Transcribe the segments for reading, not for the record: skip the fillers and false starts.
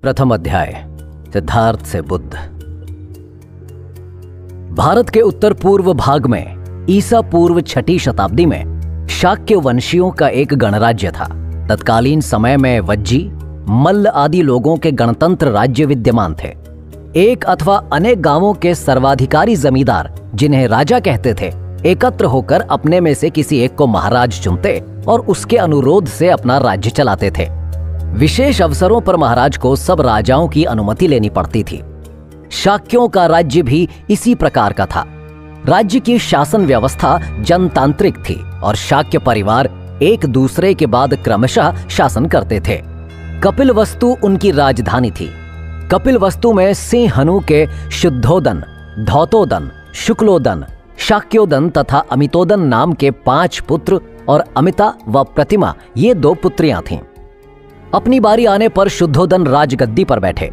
प्रथम अध्याय सिद्धार्थ से बुद्ध। भारत के उत्तर पूर्व भाग में ईसा पूर्व 6ठी शताब्दी में शाक्य वंशियों का एक गणराज्य था। तत्कालीन समय में वज्जी, मल्ल आदि लोगों के गणतंत्र राज्य विद्यमान थे। एक अथवा अनेक गांवों के सर्वाधिकारी जमींदार, जिन्हें राजा कहते थे, एकत्र होकर अपने में से किसी एक को महाराज चुनते और उसके अनुरोध से अपना राज्य चलाते थे। विशेष अवसरों पर महाराज को सब राजाओं की अनुमति लेनी पड़ती थी। शाक्यों का राज्य भी इसी प्रकार का था। राज्य की शासन व्यवस्था जनतांत्रिक थी और शाक्य परिवार एक दूसरे के बाद क्रमशः शासन करते थे। कपिलवस्तु उनकी राजधानी थी। कपिलवस्तु में सिंहनु के शुद्धोदन, धौतोदन, शुक्लोदन, शाक्योदन तथा अमितोदन नाम के 5 पुत्र और अमिता व प्रतिमा ये 2 पुत्रियां थीं। अपनी बारी आने पर शुद्धोदन राजगद्दी पर बैठे।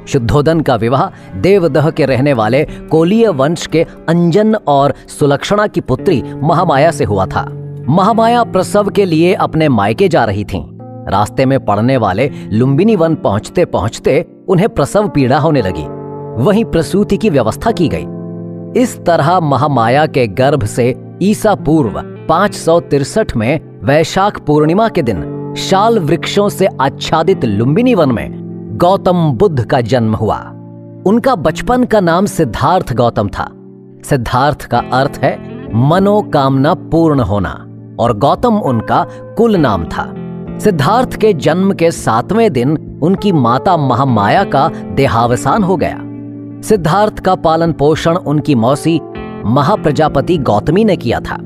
शुद्धोदन का विवाह देवदह के रहने वाले कोलीय वंश के अंजन और सुलक्षणा की पुत्री महामाया से हुआ था। महामाया प्रसव के लिए अपने मायके जा रही थीं। रास्ते में पड़ने वाले लुम्बिनी वन पहुंचते पहुंचते उन्हें प्रसव पीड़ा होने लगी। वहीं प्रसूति की व्यवस्था की गई। इस तरह महामाया के गर्भ से ईसा पूर्व 563 में वैशाख पूर्णिमा के दिन शाल वृक्षों से आच्छादित लुम्बिनी वन में गौतम बुद्ध का जन्म हुआ। उनका बचपन का नाम सिद्धार्थ गौतम था। सिद्धार्थ का अर्थ है मनोकामना पूर्ण होना और गौतम उनका कुल नाम था। सिद्धार्थ के जन्म के 7वें दिन उनकी माता महामाया का देहावसान हो गया। सिद्धार्थ का पालन पोषण उनकी मौसी महाप्रजापति गौतमी ने किया था।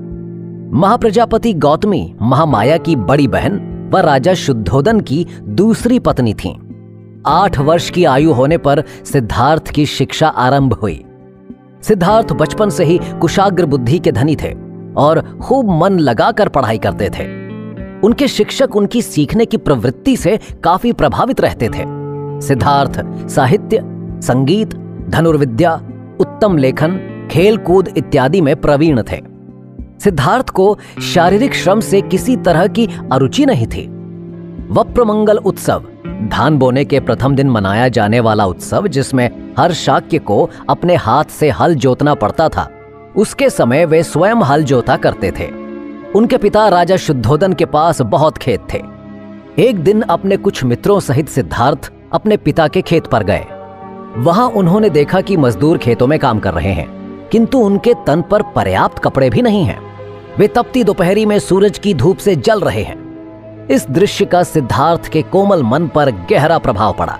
महाप्रजापति गौतमी महामाया की बड़ी बहन व राजा शुद्धोदन की दूसरी पत्नी थीं। 8 वर्ष की आयु होने पर सिद्धार्थ की शिक्षा आरंभ हुई। सिद्धार्थ बचपन से ही कुशाग्र बुद्धि के धनी थे और खूब मन लगाकर पढ़ाई करते थे। उनके शिक्षक उनकी सीखने की प्रवृत्ति से काफी प्रभावित रहते थे। सिद्धार्थ साहित्य, संगीत, धनुर्विद्या, उत्तम लेखन, खेल कूद इत्यादि में प्रवीण थे। सिद्धार्थ को शारीरिक श्रम से किसी तरह की अरुचि नहीं थी। वप्रमंगल उत्सव, धान बोने के प्रथम दिन मनाया जाने वाला उत्सव, जिसमें हर शाक्य को अपने हाथ से हल जोतना पड़ता था, उसके समय वे स्वयं हल जोता करते थे। उनके पिता राजा शुद्धोदन के पास बहुत खेत थे। एक दिन अपने कुछ मित्रों सहित सिद्धार्थ अपने पिता के खेत पर गए। वहां उन्होंने देखा कि मजदूर खेतों में काम कर रहे हैं, किंतु उनके तन पर पर्याप्त कपड़े भी नहीं हैं। वे तपती दोपहरी में सूरज की धूप से जल रहे हैं। इस दृश्य का सिद्धार्थ के कोमल मन पर गहरा प्रभाव पड़ा।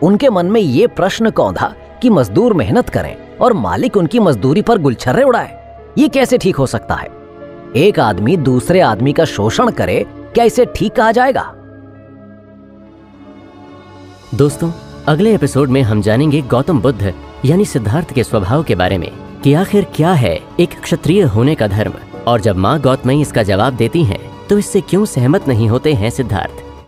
उनके मन में ये प्रश्न कौंधा कि मजदूर मेहनत करें और मालिक उनकी मजदूरी पर गुलछर्रे उड़ाए, ये कैसे ठीक हो सकता है? एक आदमी दूसरे आदमी का शोषण करे, क्या इसे ठीक कहा जाएगा? दोस्तों, अगले एपिसोड में हम जानेंगे गौतम बुद्ध यानी सिद्धार्थ के स्वभाव के बारे में कि आखिर क्या है एक क्षत्रिय होने का धर्म, और जब माँ गौतमी इसका जवाब देती हैं तो इससे क्यों सहमत नहीं होते हैं सिद्धार्थ।